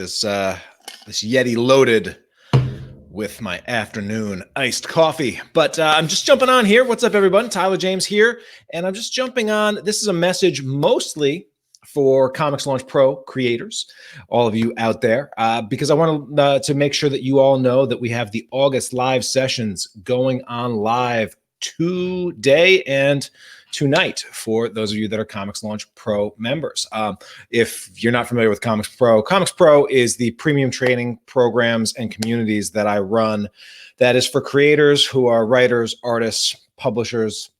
This Yeti loaded with my afternoon iced coffee. But I'm just jumping on here. What's up, everybody? Tyler James here. And I'm just jumping on. This is a message mostly for ComixLaunch Pro creators, all of you out there, because I want to make sure that you all know that we have the August live sessions going on live today and tonight for those of you that are ComixLaunch Pro members. If you're not familiar with Comics Pro is the premium training programs and communities that I run that is for creators who are writers, artists, publishers,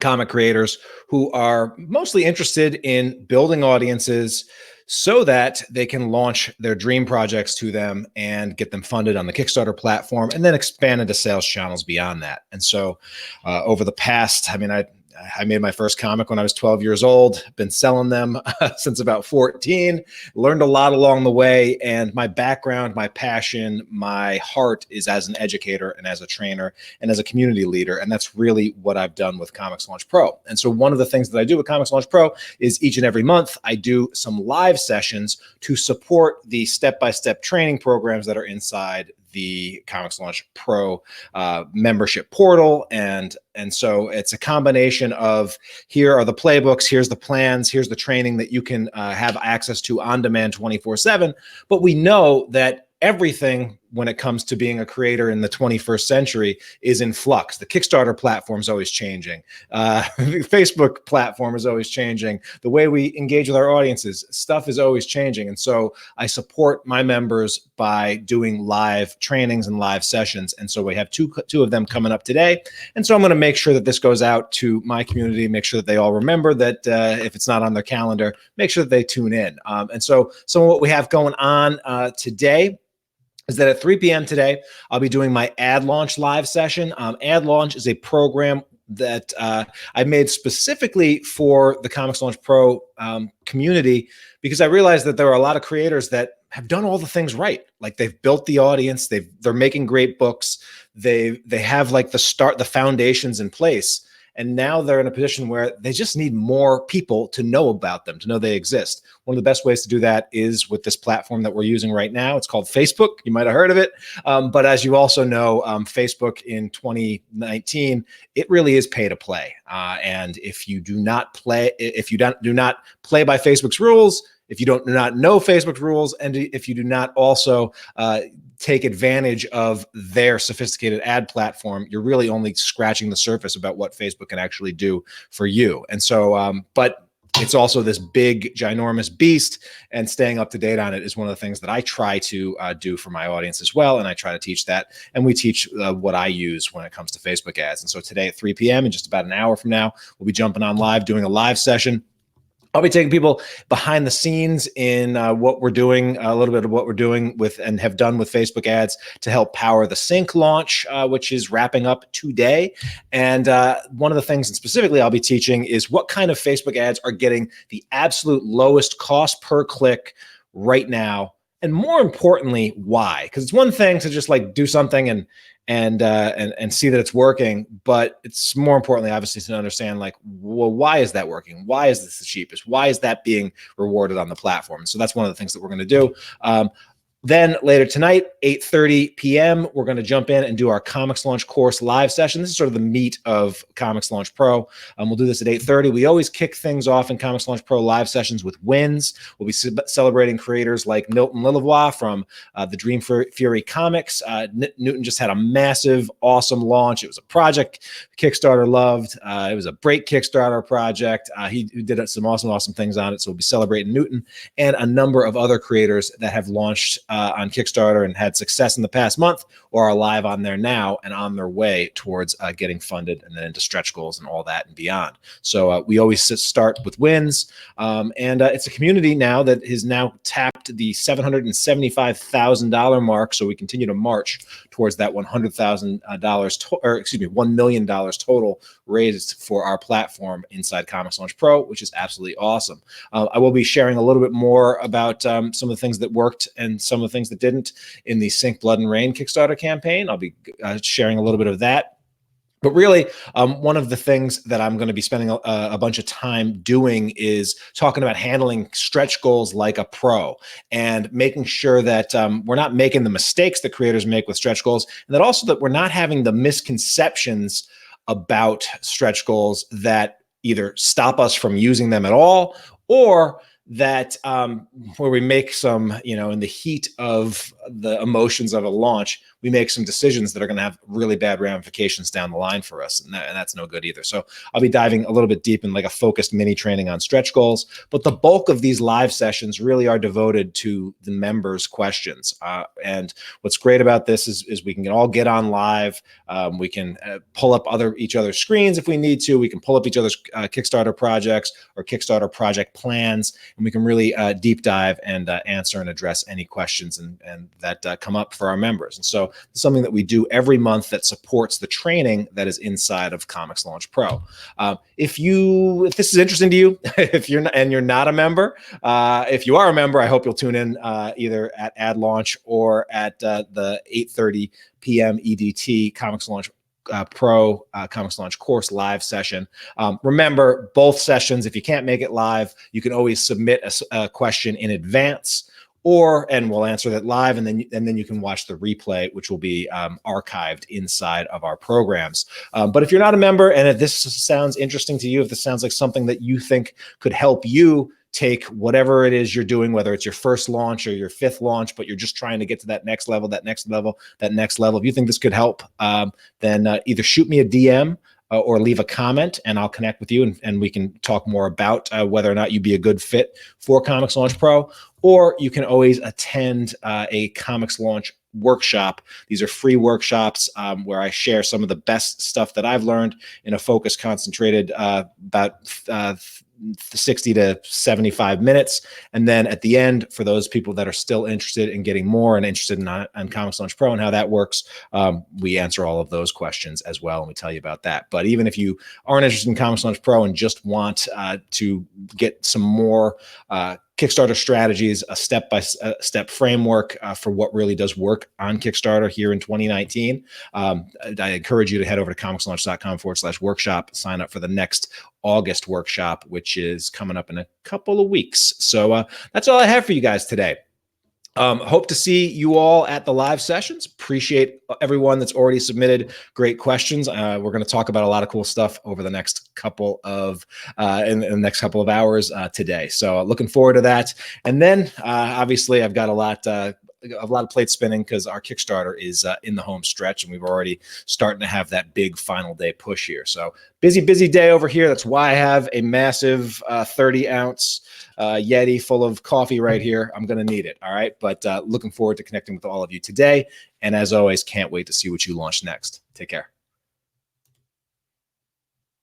comic creators who are mostly interested in building audiences so that they can launch their dream projects to them and get them funded on the Kickstarter platform and then expand into sales channels beyond that. And so over the past, I made my first comic when I was 12 years old, been selling them since about 14, learned a lot along the way. And my background, my passion, my heart is as an educator and as a trainer and as a community leader. And that's really what I've done with ComixLaunch Pro. And so one of the things that I do with ComixLaunch Pro is each and every month, I do some live sessions to support the step-by-step training programs that are inside the ComixLaunch Pro membership portal. And so it's a combination of here are the playbooks, here's the plans, here's the training that you can have access to on demand 24/7. But we know that everything when it comes to being a creator in the 21st century is in flux. The Kickstarter platform is always changing. The Facebook platform is always changing. The way we engage with our audiences, stuff is always changing. And so I support my members by doing live trainings and live sessions. And so we have two of them coming up today. And so I'm going to make sure that this goes out to my community, make sure that they all remember that if it's not on their calendar, make sure that they tune in. And so some of what we have going on today is that at 3 p.m. today, I'll be doing my AdLaunch live session. AdLaunch is a program that I made specifically for the ComixLaunch Pro community because I realized that there are a lot of creators that have done all the things right. Like they've built the audience, they're making great books, they have like the foundations in place. And now they're in a position where they just need more people to know about them, to know they exist. One of the best ways to do that is with this platform that we're using right now. It's called Facebook. You might have heard of it. But as you also know, Facebook in 2019, it really is pay to play. And if you do not play, do not play by Facebook's rules, if you do not know Facebook's rules, and if you do not also take advantage of their sophisticated ad platform, you're really only scratching the surface about what Facebook can actually do for you. And so, but it's also this big, ginormous beast, and staying up to date on it is one of the things that I try to do for my audience as well. And I try to teach that. And we teach what I use when it comes to Facebook ads. And so today at 3 p.m. in just about an hour from now, we'll be jumping on live, doing a live session. I'll be taking people behind the scenes in what we're doing, a little bit of what we're doing with and have done with Facebook ads to help power the Sync launch, which is wrapping up today. And one of the things, and specifically I'll be teaching, is what kind of Facebook ads are getting the absolute lowest cost per click right now. And more importantly, why? Because it's one thing to just like do something and see that it's working, but it's more importantly, obviously, to understand like, well, why is that working? Why is this the cheapest? Why is that being rewarded on the platform? So that's one of the things that we're going to do. Then later tonight, 8:30 p.m., we're going to jump in and do our ComixLaunch course live session. This is sort of the meat of ComixLaunch Pro. We'll do this at 8:30. We always kick things off in ComixLaunch Pro live sessions with wins. We'll be celebrating creators like Milton Lilavois from the Dream Fury Comics. Newton just had a massive, awesome launch. It was a project Kickstarter loved. It was a great Kickstarter project. He did some awesome things on it. So we'll be celebrating Newton and a number of other creators that have launched on Kickstarter and had success in the past month, or are live on there now and on their way towards getting funded and then into stretch goals and all that and beyond. So we always start with wins. And it's a community now that has now tapped the $775,000 mark. So we continue to march towards that $100,000, or excuse me, $1 million total raised for our platform inside ComixLaunch Pro, which is absolutely awesome. I will be sharing a little bit more about some of the things that worked and some of the things that didn't in the Sync Blood and Rain Kickstarter campaign. I'll be sharing a little bit of that. But really, one of the things that I'm going to be spending a bunch of time doing is talking about handling stretch goals like a pro and making sure that we're not making the mistakes that creators make with stretch goals, and that also that we're not having the misconceptions about stretch goals that either stop us from using them at all, or that where we make some, in the heat of the emotions of a launch, we make some decisions that are going to have really bad ramifications down the line for us. And that's no good either. So I'll be diving a little bit deep in like a focused mini training on stretch goals. But the bulk of these live sessions really are devoted to the members' questions. And what's great about this is we can all get on live. We can pull up each other's screens if we need to. We can pull up each other's Kickstarter projects or Kickstarter project plans. And we can really deep dive and answer and address any questions and that come up for our members. And so it's something that we do every month that supports the training that is inside of ComixLaunch Pro. If this is interesting to you, if you're not a member, if you are a member, I hope you'll tune in either at AdLaunch or at the 8:30 p.m. EDT ComixLaunch Pro ComixLaunch course live session. Remember, both sessions, if you can't make it live, you can always submit a question in advance, and we'll answer that live, and then you can watch the replay, which will be archived inside of our programs. But if you're not a member, and if this sounds interesting to you, if this sounds like something that you think could help you take whatever it is you're doing, whether it's your first launch or your fifth launch, but you're just trying to get to that next level, if you think this could help, then either shoot me a DM or leave a comment, and I'll connect with you, and we can talk more about whether or not you'd be a good fit for ComixLaunch Pro. Or you can always attend a ComixLaunch Workshop. These are free workshops where I share some of the best stuff that I've learned in a focused, concentrated, about 60 to 75 minutes. And then at the end, for those people that are still interested in getting more and interested in ComixLaunch Pro and how that works, we answer all of those questions as well, and we tell you about that. But even if you aren't interested in ComixLaunch Pro and just want to get some more Kickstarter strategies, a step-by-step framework for what really does work on Kickstarter here in 2019, I encourage you to head over to comixlaunch.com/workshop, sign up for the next August workshop, which is coming up in a couple of weeks. So that's all I have for you guys today. Hope to see you all at the live sessions. Appreciate everyone that's already submitted great questions. We're going to talk about a lot of cool stuff over the next couple of in the next couple of hours today. So looking forward to that. And then obviously I've got a lot of plates spinning because our Kickstarter is in the home stretch, and we've already starting to have that big final day push here. So busy day over here. That's why I have a massive 30-ounce Yeti full of coffee right here. I'm going to need it. All right. But looking forward to connecting with all of you today. And as always, can't wait to see what you launch next. Take care.